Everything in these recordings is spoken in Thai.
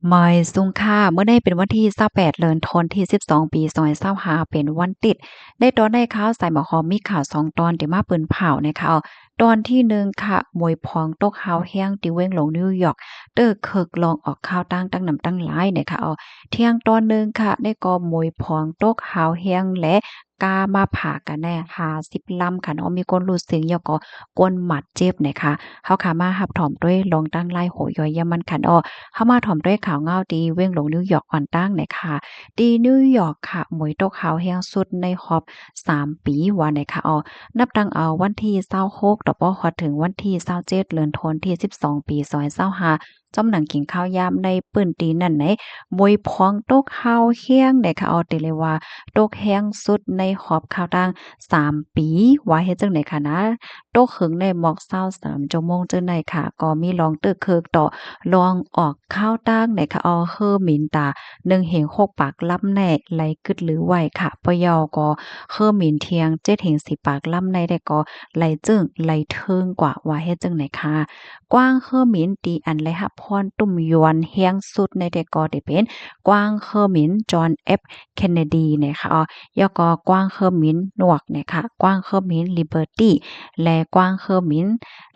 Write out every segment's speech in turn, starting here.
หมายสุงค่าเมื่อได้เป็นวันที่28เดือนธันวาคมที่12ปี2025เป็นวันติดได้ตอนได้ข่าวใส่หมอหอมมีข่าว2ตอนที่มาเปิ้นเผานะคะตอนที่1ค่ะมวยพองตกฮาวแห้งที่เว้งหลงนิวยอร์กเด้อเคิกลองออกข่าวตั้งนำตั้งหลายนะคะเที่ยงตอนหนึ่งค่ะได้ก็มวยพองตกฮาวแห้งและกามาผ่ากันแน่50ลำค่ะเนาะมีคนรู้สึกแล้วก็ก้นหมัดเจ็บนะคะเฮาค่ะมารับถอมด้วยลองตั้งไล่โหย่อยยามันคันเข้ามาถ่อมด้วยข่าวเงาดีเว้งลงนิวยอร์กอ่อนตั้งเนี่ยค่ะดีนิวยอร์กค่ะหมวยตกขาวแห้งสุดในฮอบ3ปีว่าเนี่ยค่ะนับตั้งเอาวันที่26ต่อปฮอดถึงวันที่27เดือนธันวาคมที่12ปี2025จอมหนังกินข้าวยามในปื้นตีนั่นไหนมวยพองตกขาวแห้งเนี่ยค่ะติเลยว่าตกแห้งสุดในฮอบข่าวตั้ง3ปีว่าเฮ็ดจังได๋ค่ะนะตกหึงในหมอก23ชั่วโมงจังได๋ค่ะก็มีลองตึกเคิกต่อ ลองออกข้าวตั้งในคะเฮอหมินตา1เหง6ปากล่ำแหนไหลกึดหรือไหวค่ะปะยอก็เฮอหมินเทียง7เหง10ปากล่ำในได้ก็ไหลจึ้งไหลเทิงกว่าว่าเฮ็ดจังไหนค่ะกว้างเฮอหมินตีอันไหลหับพรตุ่มยวนแฮงสุดในได้ก็ได้เป็นกว้างเฮอหมินจอห์นเอฟเคนเนดีนะคะยอก็กว้างเฮอหมินหนวกนะคะกว้างเฮอหมินลิเบอร์ตีและกว้างเฮอหมิน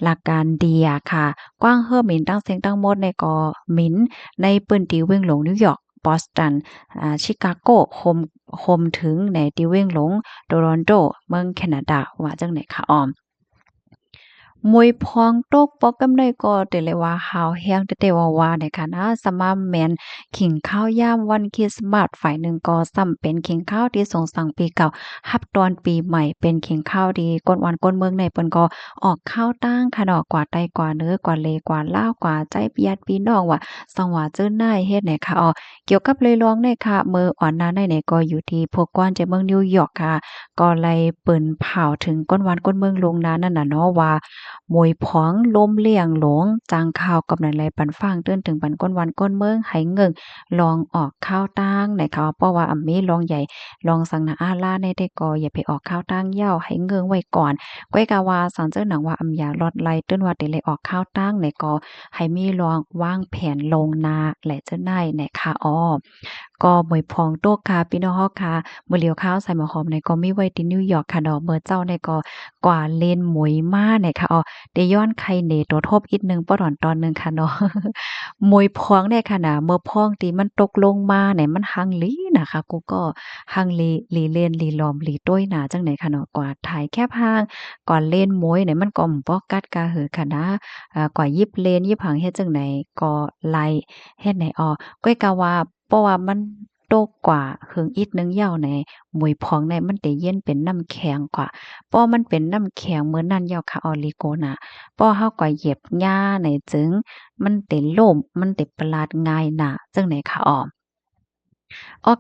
ลาการเดียค่ะ กว้างเฮ่อหมินตั้งเสียงตั้งหมดในก็หมินในปื้นที่เว้งหลงนิวยอร์กบอสตันชิคาโกโฮมถึงในที่เว้งหลงโตรอนโตเมืองแคนาดาว่าจังไหนคะมวยพองตกปอกกำได้ก็แต่เลยว่าหาวแฮงแต่ว่าเนี่ยค่ะนะสมาแม่นขิงข้าวยามวันคริสต์มาสฝ่ายหนึ่งก็ซ้ำเป็นขิงข้าวที่ส่งสั่งปีเก่ารับตอนปีใหม่เป็นขิงข้าวดีก้นวันก้นเมืองในเปิ้นก็ออกข้าวตั้งค่ะเนาะกว่าใต้กว่าเหนือกว่าเลกว่าลาวกว่าใจญาติพี่น้องว่าสังว่าเจิ้นนายเฮ็ดไหนค่ะเกี่ยวกับเลยร้องเนี่ยค่ะมื้ออ่อนหน้าในเนี่ยก็อยู่ที่พวกกวนจะเมืองนิวยอร์กค่ะก็เลยเปิ้นเผาถึงก้นวันก้นเมืองลงนั้นนั่นน่ะเนาะว่า มวยผองล้มเลี่ยงหลงจางข่าวกำนันไรปันฟังเตื้นถึงปันก้นวันก้นเมืองไหเงิงลองออกข้าวตั้งในเขาเพราะว่าอำมีลองใหญ่ลองสังนาอาล่าในได้ก็อย่าไปออกข้าวตั้งเหย้าให้เงิงไว้ก่อนก้อยกาวาสังเจ้าหนังว่าอำยาลอดไล่เตื้นว่าได้เลยออกข้าวตั้งในก็ให้มีลองวางแผนลงนาและเจ้านายในค่ะก็หมวยพองโตกค่ะพี่น้องเฮาค่ะมื้อเหลียวข้าวใส่หมอหอมในก็มีไว้ที่นิวยอร์กค่ะดอกเมื้อเจ้าในก็กว่าเลนหมวยมาเนี่ยค่ะได้ย้อนไข่เหน่ตัวทบอีกหนึ่งป้อถอนตอนหนึ่งค่ะเนาะมวยพวงเนี่ยค่ะนะเมื่อพองที่มันตกลงมาเนี่ยมันหังหลีนะคะกูก็หังหลีเลนหลีหลอมหลีต้วยหนาจังไหนค่ะเนาะกว่าถ่ายแคบห่างก่อนเล่นมวยเนี่ยมันก็บ่กัดกะหือค่ะนะกว่ายิบเลนยิบหางเฮ็ดจังไหนก็ไล่เฮ็ดไหนก้อยกะว่าเพราะว่ามันตกกว่าหึงอีกหนึ่งยาวในมวยพองในมันได้เย็นเป็นน้ำแข็งกว่าเพราะมันเป็นน้ำแข็งเหมือนนั้นยาวค่ะลิโกน่ะ ป้อเฮาก็เหยียบหญ้าไหนจึงมันเต็ล่มมันเต็ประหลาดง่ายน่ะจังไหนคะ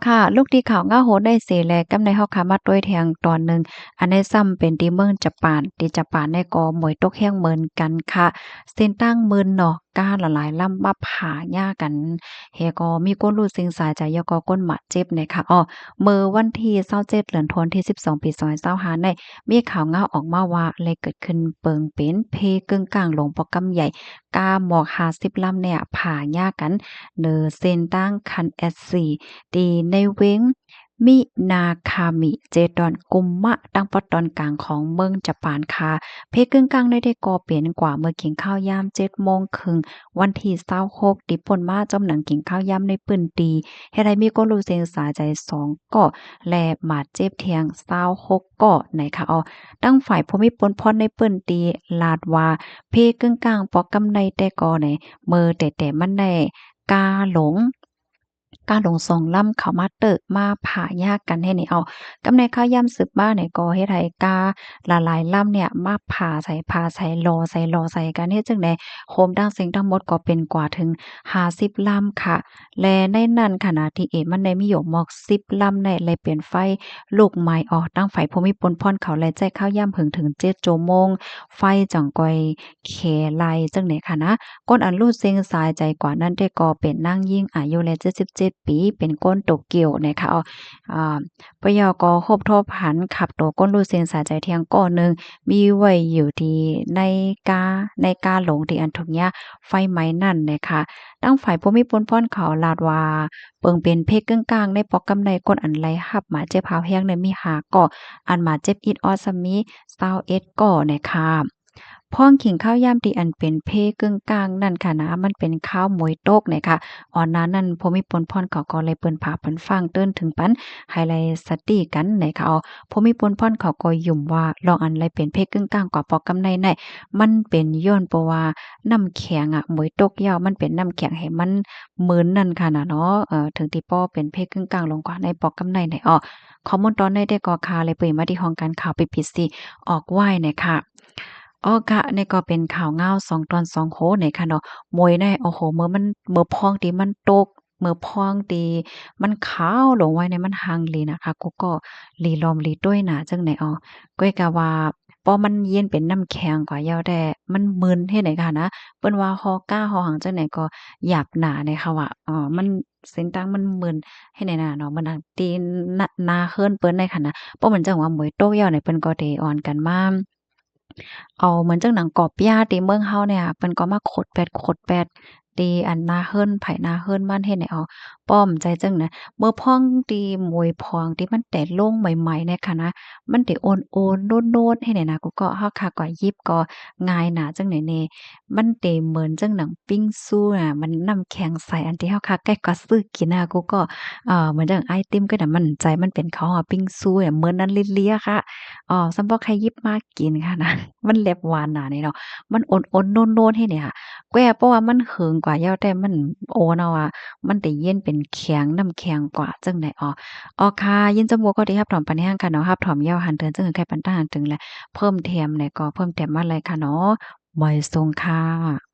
ค่ะลูกที่เขาวงาโหได้เสแลกำในเฮาค่ะมาต้วยแทงตอนหนึ่งอันนี้ซ้ำเป็นที่เมืองญี่ปุ่นที่ญี่ปุ่นเนี่ยก็หมวยตกแฮงเหมือนกันค่ะเส้นตั้งหมื่นเนาะกาละหลายลำมาผ่าหญ้ากันเฮก็มีคนรู้สึงสายใจแล้วก็ก้นหมัดเจ็บเนี่ยค่ะมื้อวันที่27เดือนธันวาคมที่12ปี2025ได้มีข่าวงาออกมาว่าอะไรเกิดขึ้นเปิงเป็นเพกึ่งกลางหลงปอกกำใหญ่กาหมอก50ลำเนี่ยผ่าหญ้ากันเนอเส้นตั้งคัน S4 ตีในเว้งมินาคามิเจดอนกุมมะตั้งปอตอนกลางของเมืองญี่ปุ่นค่ะเพกึ่งกลางได้ก่อเป็นกว่าเมื่อกินข้าวยาม7:30วันที่26ติป่นมาจอมหนังกินข้าวยามในปื้นตีเฮ็ดให้มีคนรู้เสียงสาใจ2เกาะและบาดเจ็บเทียง26เกาะไหนค่ะตั้งฝ่ายผู้มีปนพรในปื้นตีลาดว่าเพกึ่งกลางปอกกำในแต่ก่อไหนมือแต่มันได้กาหลง การลงสองลำเข้ามาเติกมาผ่ายากกันให้นี่กำในข้าวย่ำสืบบ้านเนี่ยก็เฮ็ดให้กาหลายๆลำเนี่ยมาผ่าใส่รอใส่กันเฮ็ดจังได๋โคมดังเสียงทั้งหมดก็เป็นกว่าถึง50ลำค่ะและในนั้นขณะที่มันได้มีอยู่หมอก10ลำในเลยเปลี่ยนไฟลูกใหม่ตั้งไฟภูมิพลพ่อนเขาและใจข้าวย่ำถึง7ชั่วโมงไฟจังก้อยแขไลจังได๋ค่ะนะก้นอันรูดเซ็งสายใจกว่านั้นได้ก็เป็นนางยิ่งอายุและ77 ปีเป็นก้นโตเกียวนะคะอ่าปะยอก็ครบทบหันขับตัวก้นรูเซียนสาใจเที่ยงก้อหนึ่งมีไว้อยู่ที่ในกาในกาหลงที่อันทุกเนี้ยไฟไหม้นั่นนะคะตั้งฝ่ายผู้มีปนพ้อนเขาลาดว่าเปิงเป็นเพกกึ่งกลางในปอกกำในก้นอันไรหับหมาเจ็บหาวแห้งในมีหาก่ออันหมาเจ็บอิดออสมี21ก่อนะคะพ้องขิงข้าวยามที่อันเป็นเพกึ่งกลางนั่นค่ะนะมันเป็นข้าวหมวยโตกนะคะอ่อนนั้นนั่นผู้มีปนพ้อนเขาก็เลยเปิ้นผาเปิ้นฟังเติ้นถึงปันไฮไลท์สตีกันนะคะผู้มีปนพ้อนเขาก็ยุ่มว่าลองอันไรเป็นเพกกึ่งกลางกว่าปอกกำในในมันเป็นย้อนเพราะว่าน้ำแข็งหมวยตกยาวมันเป็นน้ำแข็งให้มันมึนนั่นค่ะนะเนาะถึงที่ป้อเป็นเพกกึ่งกลางลงกว่าในปอกกำในในข้อมูลตอนในได้ก็ค่ะเลยเปิดมาที่ห้องการข่าวไปปิดสิออกไหว้เนี่ยค่ะค่ะนี่ก็เป็นข่าวเงา2ตอน2โหเนี่ยค่ะเนาะมวยในโอ้โฮเมื่อพองที่มันตกเมื่อพองที่มันขาวลงไว้ในมันหังหลีนะคะกูก็หลีล้อมหลีต้วยหนาจังไหนก้อยกะว่าพอมันเย็นเป็นน้ำแข็งกว่าแล้วแต่มันมึนเฮ็ดไหนค่ะนะเปิ้นว่าฮอก้าฮอหังจังไหนก็หยาบหนาเนี่ยค่ะว่ามันเสียงดังมันมึนเฮ็ดไหนน่ะเนาะมันหังตีนาเฮิรนเปิ้นได้ค่ะนะเพราะมันจังว่าหมวยโตกยาวเนี่ยเปิ้นก็ได้อ่อนกันมา เหมือนจังหนังกอบญาติที่เมืองเฮาเนี่ยเพิ่นก็มาขดแปดตีอันนาเฮิรนไผนาเฮิรนมันเฮ็ดให้ป้อมใจจังนะเมื่อพ้องตีมวยพองที่มันแตกลงใหม่ๆเนี่ยค่ะนะมันได้โอนๆโน้นๆเฮ็ดให้นะกูก็เฮาค่ะก็ยิบก็ง่ายหนาจังไหนแน่มันเตเหมือนจังหนังปิ้งซูมันน้ำแข็งใสอันที่เฮาค่ะใกล้ก็ซื้อกินกูก็เหมือนจังไอติมก็น่ะมันใจมันเป็นเขาปิ้งซูเหมือนนั้นลิเลียค่ะซัมบ่ใครหยิบมากินค่ะนะ มันแลบหวานหนานี่เนาะมันโอนๆโน้นๆให้เนี่ยค่ะแกวเพราะว่ามันเหิงกว่าแล้วแต่มันโอนเอาอะมันได้เย็นเป็นแข็งน้ำแข็งกว่าจังได๋ค่ะยินจำบ่ก็ได้รับถอมปานแห้งค่ะเนาะรับถอมยาวหันเทินจังได๋ใครปันตาหันถึงแลเพิ่มแถมเนี่ยก็เพิ่มแถมมาเลยค่ะเนาะบ่อยส่งค่ะ